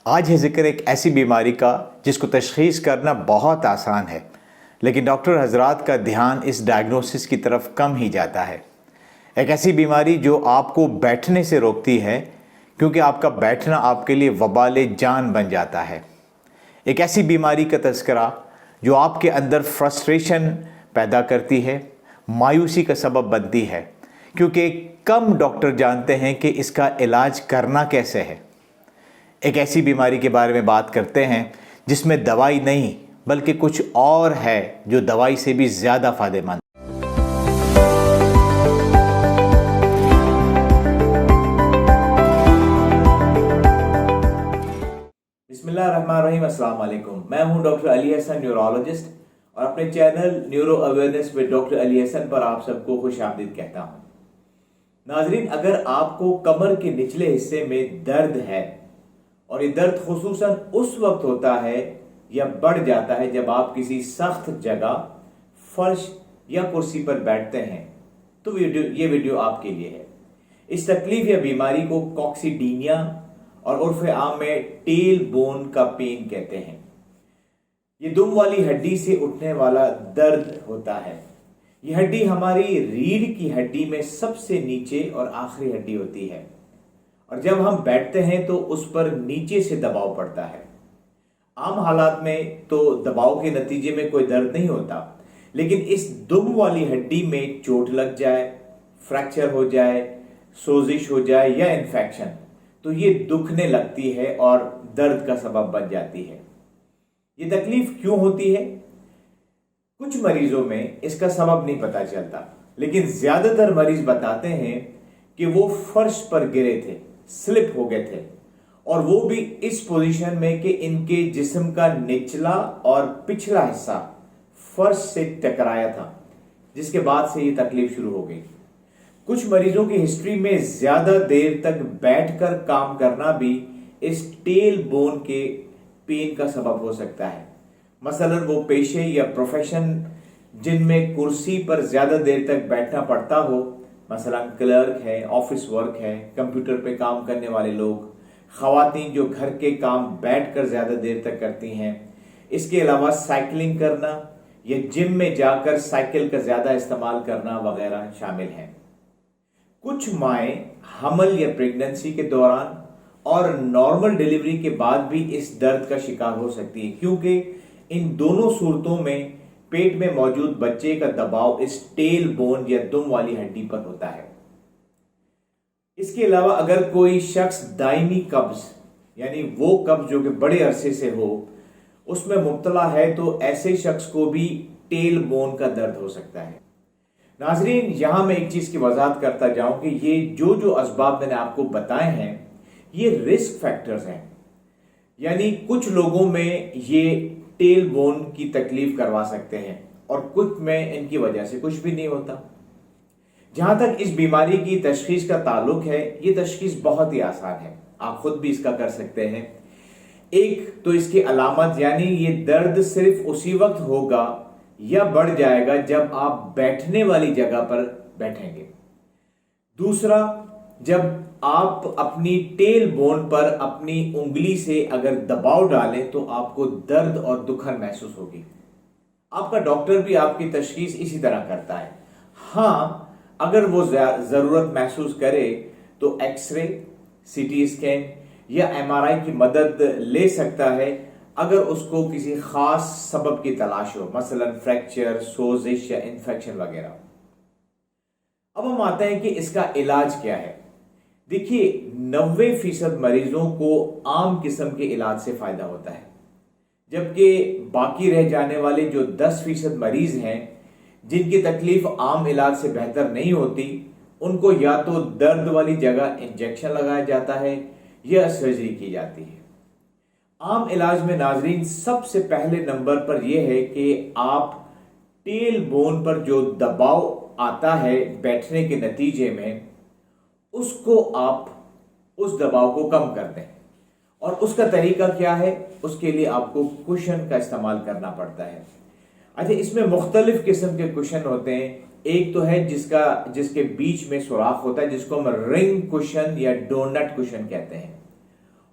آج ہے ذکر ایک ایسی بیماری کا جس کو تشخیص کرنا بہت آسان ہے، لیکن ڈاکٹر حضرات کا دھیان اس ڈائگنوسس کی طرف کم ہی جاتا ہے۔ ایک ایسی بیماری جو آپ کو بیٹھنے سے روکتی ہے، کیونکہ آپ کا بیٹھنا آپ کے لیے وبال جان بن جاتا ہے۔ ایک ایسی بیماری کا تذکرہ جو آپ کے اندر فرسٹریشن پیدا کرتی ہے، مایوسی کا سبب بنتی ہے، کیونکہ کم ڈاکٹر جانتے ہیں کہ اس کا علاج کرنا کیسے ہے۔ ایک ایسی بیماری کے بارے میں بات کرتے ہیں جس میں دوائی نہیں بلکہ کچھ اور ہے جو دوائی سے بھی زیادہ فائدہ مند۔ بسم اللہ الرحمن الرحیم، السلام علیکم۔ میں ہوں ڈاکٹر علی حسن، نیورولوجسٹ، اور اپنے channel neuro awareness with doctor Ali Hasan پر آپ سب کو خوش آمدید کہتا ہوں۔ ناظرین، اگر آپ کو کمر کے نچلے حصے میں درد ہے، اور یہ درد خصوصاً اس وقت ہوتا ہے یا بڑھ جاتا ہے جب آپ کسی سخت جگہ، فرش یا کرسی پر بیٹھتے ہیں، تو یہ ویڈیو آپ کے لیے ہے۔ اس تکلیف یا بیماری کو کوکسیڈینیا اور عرف عام میں ٹیل بون کا پین کہتے ہیں۔ یہ دم والی ہڈی سے اٹھنے والا درد ہوتا ہے۔ یہ ہڈی ہماری ریڑھ کی ہڈی میں سب سے نیچے اور آخری ہڈی ہوتی ہے، اور جب ہم بیٹھتے ہیں تو اس پر نیچے سے دباؤ پڑتا ہے۔ عام حالات میں تو دباؤ کے نتیجے میں کوئی درد نہیں ہوتا، لیکن اس دم والی ہڈی میں چوٹ لگ جائے، فریکچر ہو جائے، سوزش ہو جائے یا انفیکشن، تو یہ دکھنے لگتی ہے اور درد کا سبب بن جاتی ہے۔ یہ تکلیف کیوں ہوتی ہے؟ کچھ مریضوں میں اس کا سبب نہیں پتہ چلتا، لیکن زیادہ تر مریض بتاتے ہیں کہ وہ فرش پر گرے تھے، سلپ ہو گئے تھے، اور وہ بھی اس پوزیشن میں کہ ان کے جسم کا نچلا اور پچھلا حصہ فرش سے ٹکرایا تھا، جس کے بعد سے یہ تکلیف شروع ہو گئی۔ کچھ مریضوں کی ہسٹری میں زیادہ دیر تک بیٹھ کر کام کرنا بھی اس ٹیل بون کے پین کا سبب ہو سکتا ہے۔ مثلا وہ پیشے یا پروفیشن جن میں کرسی پر زیادہ دیر تک بیٹھنا پڑتا ہو، مثلا کلرک ہے، آفس ورک ہے، کمپیوٹر پہ کام کرنے والے لوگ، خواتین جو گھر کے کام بیٹھ کر زیادہ دیر تک کرتی ہیں، اس کے علاوہ سائیکلنگ کرنا یا جم میں جا کر سائیکل کا زیادہ استعمال کرنا وغیرہ شامل ہیں۔ کچھ مائیں حمل یا پریگننسی کے دوران اور نارمل ڈیلیوری کے بعد بھی اس درد کا شکار ہو سکتی ہیں، کیونکہ ان دونوں صورتوں میں پیٹ میں موجود بچے کا دباؤ اس ٹیل بون یا دم والی ہڈی پر ہوتا ہے۔ اس کے علاوہ اگر کوئی شخص دائمی قبض، یعنی وہ قبض جو کہ بڑے عرصے سے ہو، اس میں مبتلا ہے، تو ایسے شخص کو بھی ٹیل بون کا درد ہو سکتا ہے۔ ناظرین، یہاں میں ایک چیز کی وضاحت کرتا جاؤں کہ یہ جو اسباب میں نے آپ کو بتائے ہیں، یہ رسک فیکٹرز ہیں، یعنی کچھ لوگوں میں یہ ٹیل بون کی تکلیف کروا سکتے ہیں اور کچھ میں ان کی وجہ سے کچھ بھی نہیں ہوتا۔ جہاں تک اس بیماری کی تشخیص کا تعلق ہے، یہ تشخیص بہت ہی آسان ہے، آپ خود بھی اس کا کر سکتے ہیں۔ ایک تو اس کی علامت، یعنی یہ درد صرف اسی وقت ہوگا یا بڑھ جائے گا جب آپ بیٹھنے والی جگہ پر بیٹھیں گے۔ دوسرا، جب آپ اپنی ٹیل بون پر اپنی انگلی سے اگر دباؤ ڈالیں تو آپ کو درد اور دکھن محسوس ہوگی۔ آپ کا ڈاکٹر بھی آپ کی تشخیص اسی طرح کرتا ہے۔ ہاں، اگر وہ ضرورت محسوس کرے تو X ray, C T scan یا ایم آر آئی کی مدد لے سکتا ہے اگر اس کو کسی خاص سبب کی تلاش ہو، مثلا فریکچر، سوزش یا انفیکشن وغیرہ۔ اب ہم آتے ہیں کہ اس کا علاج کیا ہے۔ دیکھیے، 90% مریضوں کو عام قسم کے علاج سے فائدہ ہوتا ہے، جبکہ باقی رہ جانے والے جو 10% مریض ہیں جن کی تکلیف عام علاج سے بہتر نہیں ہوتی، ان کو یا تو درد والی جگہ انجیکشن لگایا جاتا ہے یا سرجری کی جاتی ہے۔ عام علاج میں ناظرین سب سے پہلے نمبر پر یہ ہے کہ آپ ٹیل بون پر جو دباؤ آتا ہے بیٹھنے کے نتیجے میں، اس کو آپ اس دباؤ کو کم کر دیں۔ اور اس کا طریقہ کیا ہے؟ اس کے لیے آپ کو کشن کا استعمال کرنا پڑتا ہے۔ اچھا، اس میں مختلف قسم کے کشن ہوتے ہیں۔ ایک تو ہے جس کے بیچ میں سوراخ ہوتا ہے، جس کو ہم رنگ کشن یا ڈونٹ کشن کہتے ہیں،